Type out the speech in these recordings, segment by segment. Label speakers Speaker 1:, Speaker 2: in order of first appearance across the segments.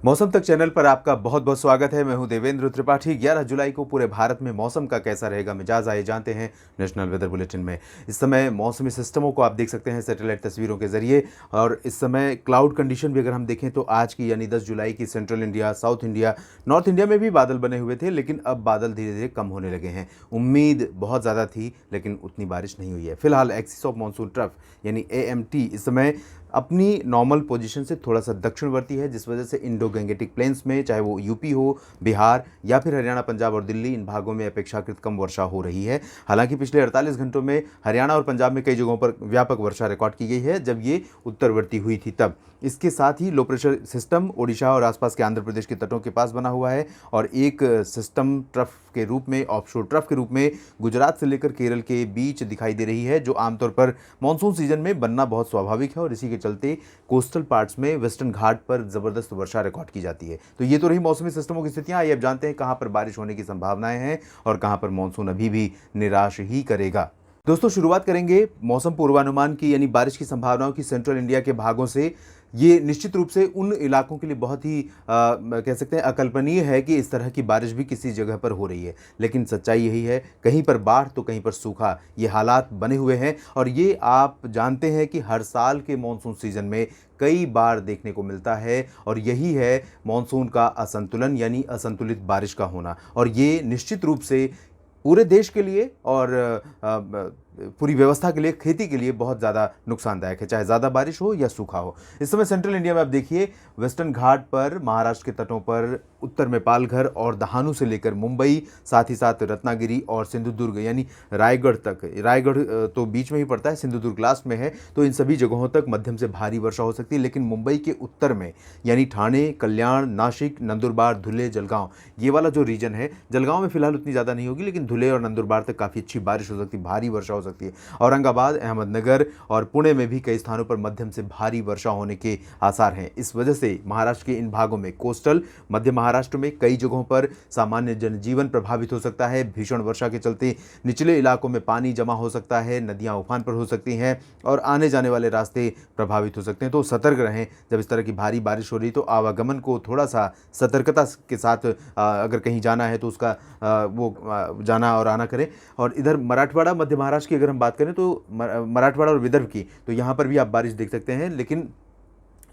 Speaker 1: मौसम तक चैनल पर आपका बहुत बहुत स्वागत है। मैं हूं देवेंद्र त्रिपाठी। 11 जुलाई को पूरे भारत में मौसम का कैसा रहेगा मिजाज आइए जानते हैं नेशनल वेदर बुलेटिन में। इस समय मौसमी सिस्टमों को आप देख सकते हैं सैटेलाइट तस्वीरों के जरिए, और इस समय क्लाउड कंडीशन भी अगर हम देखें तो आज की यानी 10 जुलाई की central India, south India, north India में भी बादल बने हुए थे, लेकिन अब बादल धीरे धीरे कम होने लगे हैं। उम्मीद बहुत ज़्यादा थी लेकिन उतनी बारिश नहीं हुई है। फिलहाल एक्सिस ऑफ मानसून ट्रफ यानी AMT इस समय अपनी नॉर्मल पोजीशन से थोड़ा सा दक्षिणवर्ती है, जिस वजह से इंडो गैंगेटिक प्लेन्स में, चाहे वो यूपी हो, बिहार या फिर हरियाणा, पंजाब और दिल्ली, इन भागों में अपेक्षाकृत कम वर्षा हो रही है। हालांकि पिछले 48 घंटों में हरियाणा और पंजाब में कई जगहों पर व्यापक वर्षा रिकॉर्ड की गई है, जब ये उत्तरवर्ती हुई थी तब। इसके साथ ही लो प्रेशर सिस्टम ओडिशा और आसपास के आंध्र प्रदेश के तटों के पास बना हुआ है, और एक सिस्टम ट्रफ के रूप में, ऑफशोर ट्रफ के रूप में गुजरात से लेकर केरल के बीच दिखाई दे रही है, जो आमतौर पर मानसून सीजन में बनना बहुत स्वाभाविक है। और इसी के चलते कोस्टल पार्ट्स में वेस्टर्न घाट पर जबरदस्त वर्षा रिकॉर्ड की जाती है। तो ये तो रही मौसमी सिस्टमों की स्थितियां। आइए अब जानते हैं कहां पर बारिश होने की संभावनाएं हैं और कहां पर मानसून अभी भी निराश ही करेगा। दोस्तों, शुरुआत करेंगे मौसम पूर्वानुमान की यानी बारिश की संभावनाओं की सेंट्रल इंडिया के भागों से। ये निश्चित रूप से उन इलाकों के लिए बहुत ही कह सकते हैं अकल्पनीय है कि इस तरह की बारिश भी किसी जगह पर हो रही है, लेकिन सच्चाई यही है, कहीं पर बाढ़ तो कहीं पर सूखा, ये हालात बने हुए हैं। और ये आप जानते हैं कि हर साल के मानसून सीजन में कई बार देखने को मिलता है, और यही है मानसून का असंतुलन यानी असंतुलित बारिश का होना। और ये निश्चित रूप से पूरे देश के लिए और पूरी व्यवस्था के लिए, खेती के लिए बहुत ज़्यादा नुकसानदायक है, चाहे ज़्यादा बारिश हो या सूखा हो। इस समय सेंट्रल इंडिया में आप देखिए, वेस्टर्न घाट पर, महाराष्ट्र के तटों पर, उत्तर में पालघर और दहानू से लेकर मुंबई, साथ ही साथ रत्नागिरी और सिंधुदुर्ग यानी रायगढ़ तक, रायगढ़ तो बीच में ही पड़ता है, सिंधुदुर्ग लास्ट में है, तो इन सभी जगहों तक मध्यम से भारी वर्षा हो सकती है। लेकिन मुंबई के उत्तर में यानी ठाणे, कल्याण, नासिक, नंदुरबार, धुले, जलगांव, ये वाला जो रीजन है, जलगांव में फिलहाल उतनी ज़्यादा नहीं होगी, लेकिन धुले और नंदुरबार तक काफ़ी अच्छी बारिश हो सकती है, भारी वर्षा हो सकती है। औरंगाबाद, अहमदनगर और पुणे में भी कई स्थानों पर मध्यम से भारी वर्षा होने के आसार हैं। इस वजह से महाराष्ट्र के इन भागों में, कोस्टल मध्य महाराष्ट्र में कई जगहों पर सामान्य जनजीवन प्रभावित हो सकता है। भीषण वर्षा के चलते निचले इलाकों में पानी जमा हो सकता है, नदियां उफान पर हो सकती हैं और आने जाने वाले रास्ते प्रभावित हो सकते हैं। तो सतर्क रहें, जब इस तरह की भारी बारिश हो रही तो आवागमन को थोड़ा सा सतर्कता के साथ अगर कहीं जाना है तो उसका जाना और आना करें। और इधर मराठवाड़ा, मध्य महाराष्ट्र की अगर हम बात करें तो मराठवाड़ा और विदर्भ की, तो यहाँ पर भी आप बारिश देख सकते हैं, लेकिन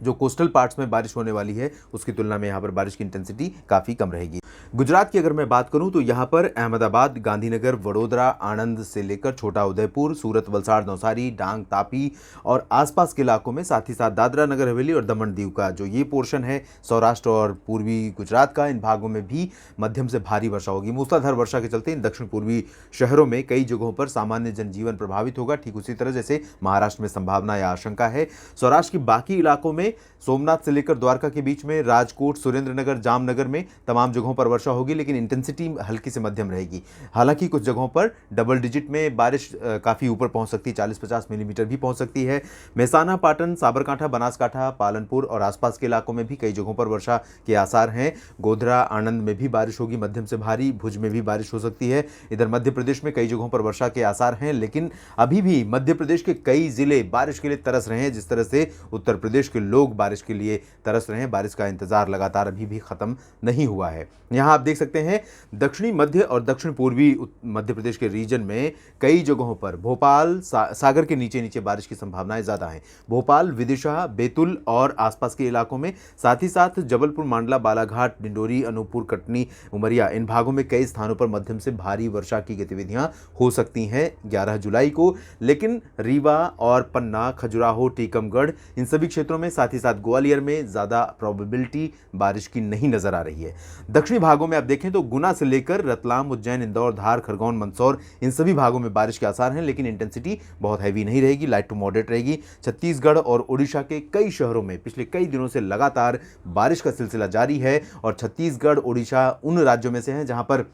Speaker 1: जो कोस्टल पार्ट्स में बारिश होने वाली है उसकी तुलना में यहाँ पर बारिश की इंटेंसिटी काफ़ी कम रहेगी। गुजरात की अगर मैं बात करूं तो यहाँ पर अहमदाबाद, गांधीनगर, वडोदरा, आणंद से लेकर छोटा उदयपुर, सूरत, वलसाड, नवसारी, डांग, तापी और आसपास के इलाकों में, साथ ही साथ दादरा नगर हवेली और दमन दीव का जो ये पोर्शन है, सौराष्ट्र और पूर्वी गुजरात का, इन भागों में भी मध्यम से भारी वर्षा होगी। मूसलाधार वर्षा के चलते इन दक्षिण पूर्वी शहरों में कई जगहों पर सामान्य जनजीवन प्रभावित होगा, ठीक उसी तरह जैसे महाराष्ट्र में संभावना या आशंका है। सौराष्ट्र के बाकी इलाकों में, सोमनाथ से लेकर द्वारका के बीच में, राजकोट, सुरेंद्रनगर, जामनगर में तमाम जगहों पर वर्षा होगी, लेकिन इंटेंसिटी हल्की से मध्यम रहेगी। हालांकि कुछ जगहों पर डबल डिजिट में बारिश काफ़ी ऊपर पहुंच सकती है, 40-50 मिलीमीटर भी पहुंच सकती है। मेहसाना, पाटन, साबरकांठा, बनासकांठा, पालनपुर और आसपास के इलाकों में भी कई जगहों पर वर्षा के आसार हैं। गोधरा, आणंद में भी बारिश होगी, मध्यम से भारी, भुज में भी बारिश हो सकती है। इधर मध्य प्रदेश में कई जगहों पर वर्षा के आसार हैं, लेकिन अभी भी मध्य प्रदेश के कई जिले बारिश के लिए तरस रहे हैं, जिस तरह से उत्तर प्रदेश के लोग बारिश के लिए तरस रहे हैं। बारिश का इंतजार लगातार अभी भी खत्म नहीं हुआ है। यहाँ आप देख सकते हैं दक्षिणी मध्य और दक्षिण पूर्वी मध्य प्रदेश के रीजन में कई जगहों पर, भोपाल, सागर के नीचे नीचे बारिश की संभावनाएं ज़्यादा हैं। भोपाल, विदिशा, बैतूल और आसपास के इलाकों में, साथ ही साथ जबलपुर, मांडला, बालाघाट, डिंडोरी, अनूपपुर, कटनी, उमरिया, इन भागों में कई स्थानों पर मध्यम से भारी वर्षा की गतिविधियां हो सकती हैं 11 जुलाई को। लेकिन रीवा और पन्ना, खजुराहो, टीकमगढ़, इन सभी क्षेत्रों में, साथ ही साथ ग्वालियर में ज़्यादा प्रोबेबिलिटी बारिश की नहीं नजर आ रही है। दक्षिणी भागों में आप देखें तो गुना से लेकर रतलाम, उज्जैन, इंदौर, धार, खरगोन, मंदसौर, इन सभी भागों में बारिश के आसार हैं, लेकिन इंटेंसिटी बहुत हैवी नहीं रहेगी, लाइट टू मॉडरेट रहेगी। छत्तीसगढ़ और ओडिशा के कई शहरों में पिछले कई दिनों से लगातार बारिश का सिलसिला जारी है, और छत्तीसगढ़, ओडिशा उन राज्यों में से हैं जहां पर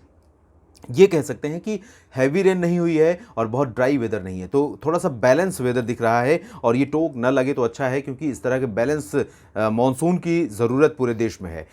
Speaker 1: ये कह सकते हैं कि हैवी रेन नहीं हुई है और बहुत ड्राई वेदर नहीं है, तो थोड़ा सा बैलेंस वेदर दिख रहा है। और ये टोक न लगे तो अच्छा है, क्योंकि इस तरह के बैलेंस मानसून की ज़रूरत पूरे देश में है।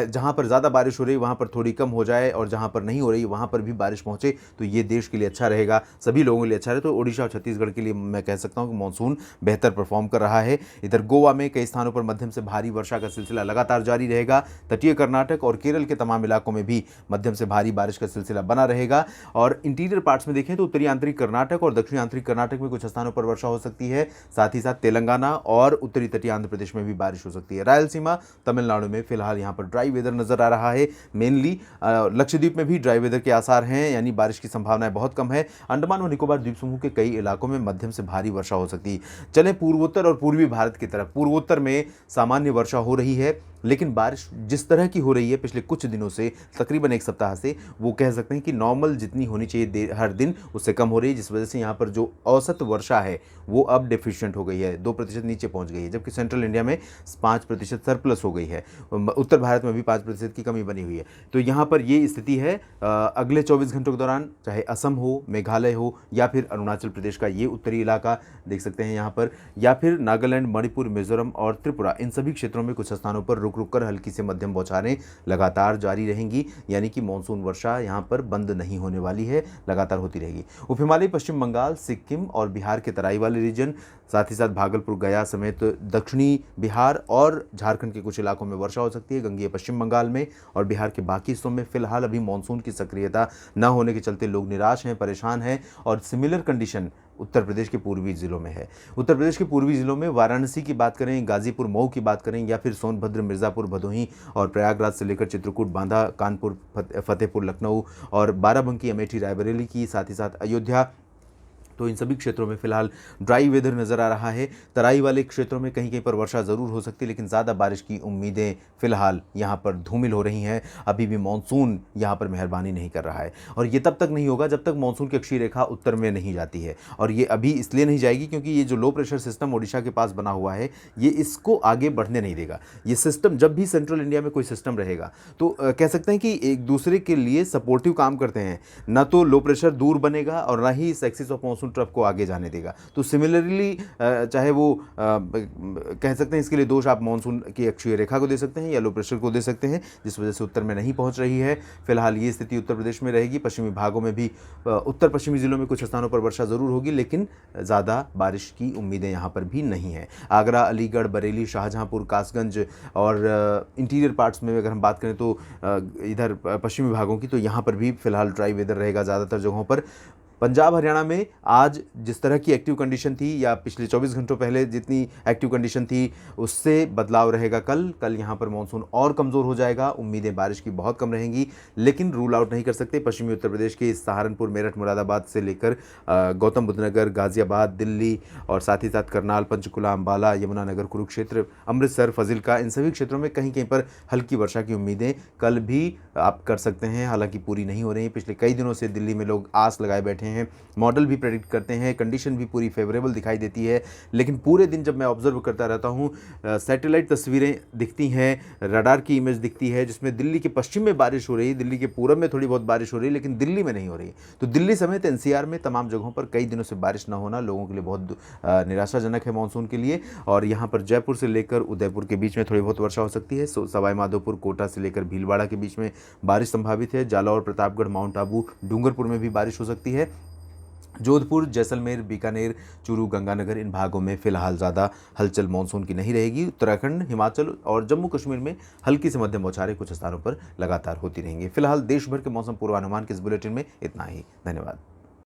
Speaker 1: जहाँ पर ज़्यादा बारिश हो रही है वहाँ पर थोड़ी कम हो जाए, और जहाँ पर नहीं हो रही वहाँ पर भी बारिश पहुँचे, तो ये देश के लिए अच्छा रहेगा, सभी लोगों के लिए अच्छा है। तो उड़ीसा और छत्तीसगढ़ के लिए मैं कह सकता हूँ कि मानसून बेहतर परफॉर्म कर रहा है। इधर गोवा में कई स्थानों पर मध्यम से भारी वर्षा का सिलसिला लगातार जारी रहेगा। तटीय कर्नाटक और केरल के तमाम इलाकों में भी मध्यम से भारी बारिश का सिलसिला बना रहेगा। और इंटीरियर पार्ट्स में देखें तो उत्तरी आंतरिक कर्नाटक और दक्षिणी आंतरिक कर्नाटक में कुछ स्थानों पर वर्षा हो सकती है। साथ ही साथ तेलंगाना और उत्तरी तटीय आंध्र प्रदेश में भी बारिश हो सकती है। रायलसीमा, तमिलनाडु में फिलहाल यहाँ पर ड्राई वेदर नजर आ रहा है। मेनली लक्षद्वीप में भी ड्राई वेदर के आसार हैं, यानी बारिश की संभावनाएं बहुत कम है। अंडमान और निकोबार द्वीप समूह के कई इलाकों में मध्यम से भारी वर्षा हो सकती है। चलें पूर्वोत्तर और पूर्वी भारत की तरफ। पूर्वोत्तर में सामान्य वर्षा हो रही है, लेकिन बारिश जिस तरह की हो रही है पिछले कुछ दिनों से, तकरीबन एक सप्ताह से, वो कह सकते हैं कि नॉर्मल जितनी होनी चाहिए हर दिन उससे कम हो रही है, जिस वजह से यहाँ पर जो औसत वर्षा है वो अब डेफिशिएंट हो गई है, 2% नीचे पहुँच गई है। जबकि सेंट्रल इंडिया में 5% सरप्लस हो गई है। उत्तर भारत में भी 5% की कमी बनी हुई है। तो यहाँ पर ये स्थिति है। अगले 24 घंटों के दौरान चाहे असम हो, मेघालय हो, या फिर अरुणाचल प्रदेश का ये उत्तरी इलाका देख सकते हैं यहाँ पर, या फिर नागालैंड, मणिपुर, मिजोरम और त्रिपुरा, इन सभी क्षेत्रों में कुछ स्थानों पर रुक रुक कर हल्की से मध्यम बौछारें लगातार जारी रहेंगी। यानी कि मानसून वर्षा यहाँ पर बंद नहीं होने वाली है, लगातार होती रहेगी। उप हिमालयी पश्चिम बंगाल, सिक्किम और बिहार के तराई वाले रीजन, साथ ही साथ भागलपुर, गया समेत दक्षिणी बिहार और झारखंड के कुछ इलाकों में वर्षा हो सकती है। गंगेय पश्चिम बंगाल में और बिहार के बाकी हिस्सों में फिलहाल अभी मानसून की सक्रियता न होने के चलते लोग निराश हैं, परेशान हैं। और सिमिलर कंडीशन उत्तर प्रदेश के पूर्वी जिलों में है। उत्तर प्रदेश के पूर्वी जिलों में वाराणसी की बात करें, गाजीपुर, मऊ की बात करें, या फिर सोनभद्र, मिर्ज़ापुर, भदोही और प्रयागराज से लेकर चित्रकूट, बांदा, कानपुर, फतेहपुर, लखनऊ और बाराबंकी, अमेठी, रायबरेली की, साथ ही साथ अयोध्या, तो इन सभी क्षेत्रों में फिलहाल ड्राई वेदर नज़र आ रहा है। तराई वाले क्षेत्रों में कहीं कहीं पर वर्षा ज़रूर हो सकती है, लेकिन ज़्यादा बारिश की उम्मीदें फिलहाल यहाँ पर धूमिल हो रही हैं। अभी भी मानसून यहाँ पर मेहरबानी नहीं कर रहा है, और ये तब तक नहीं होगा जब तक मानसून की अक्षीय रेखा उत्तर में नहीं जाती है। और ये अभी इसलिए नहीं जाएगी क्योंकि ये जो लो प्रेशर सिस्टम ओडिशा के पास बना हुआ है, ये इसको आगे बढ़ने नहीं देगा। ये सिस्टम, जब भी सेंट्रल इंडिया में कोई सिस्टम रहेगा तो कह सकते हैं कि एक दूसरे के लिए सपोर्टिव काम करते हैं। ना तो लो प्रेशर दूर बनेगा और ना ही इस एक्सिस ऑफ मानसून ट्रफ को आगे जाने देगा। तो सिमिलरली चाहे वो कह सकते हैं, इसके लिए दोष आप मानसून की अक्षीय रेखा को दे सकते हैं या लो प्रेशर को दे सकते हैं, जिस वजह से उत्तर में नहीं पहुंच रही है। फिलहाल ये स्थिति उत्तर प्रदेश में रहेगी। पश्चिमी भागों में भी, उत्तर पश्चिमी जिलों में कुछ स्थानों पर वर्षा जरूर होगी, लेकिन ज़्यादा बारिश की उम्मीदें यहाँ पर भी नहीं है। आगरा, अलीगढ़, बरेली, शाहजहांपुर, कासगंज और इंटीरियर पार्ट्स में अगर हम बात करें तो इधर पश्चिमी भागों की, तो यहाँ पर भी फिलहाल ड्राई वेदर रहेगा ज़्यादातर जगहों पर। पंजाब, हरियाणा में आज जिस तरह की एक्टिव कंडीशन थी, या पिछले 24 घंटों पहले जितनी एक्टिव कंडीशन थी, उससे बदलाव रहेगा। कल यहाँ पर मानसून और कमज़ोर हो जाएगा। उम्मीदें बारिश की बहुत कम रहेंगी, लेकिन रूल आउट नहीं कर सकते। पश्चिमी उत्तर प्रदेश के सहारनपुर, मेरठ, मुरादाबाद से लेकर गौतम बुद्ध नगर, गाज़ियाबाद, दिल्ली और साथ ही साथ करनाल, पंचकुला, अम्बाला, यमुनानगर, कुरुक्षेत्र, अमृतसर, फजिल्का, इन सभी क्षेत्रों में कहीं कहीं पर हल्की वर्षा की उम्मीदें कल भी आप कर सकते हैं। हालांकि पूरी नहीं हो रही। पिछले कई दिनों से दिल्ली में लोग आस लगाए बैठे हैं। मॉडल भी प्रेडिक्ट करते हैं, कंडीशन भी पूरी फेवरेबल दिखाई देती है, लेकिन पूरे दिन जब मैं ऑब्जर्व करता रहता हूँ, सैटेलाइट तस्वीरें दिखती हैं, रडार की इमेज दिखती है, जिसमें दिल्ली के पश्चिम में बारिश हो रही है, दिल्ली के पूरब में थोड़ी बहुत बारिश हो रही है, लेकिन दिल्ली में नहीं हो रही। तो दिल्ली समेत एनसीआर में तमाम जगहों पर कई दिनों से बारिश न होना लोगों के लिए बहुत निराशाजनक है मानसून के लिए। और यहाँ पर जयपुर से लेकर उदयपुर के बीच में थोड़ी बहुत वर्षा हो सकती है। सवाई माधोपुर, कोटा से लेकर भीलवाड़ा के बीच में बारिश संभावित है। जालौर, प्रतापगढ़, माउंट आबू, डूंगरपुर में भी बारिश हो सकती है। जोधपुर, जैसलमेर, बीकानेर, चूरू, गंगानगर, इन भागों में फिलहाल ज़्यादा हलचल मानसून की नहीं रहेगी। उत्तराखंड, हिमाचल और जम्मू कश्मीर में हल्की से मध्यम बौछारें कुछ स्थानों पर लगातार होती रहेंगी। फिलहाल देश भर के मौसम पूर्वानुमान के इस बुलेटिन में इतना ही। धन्यवाद।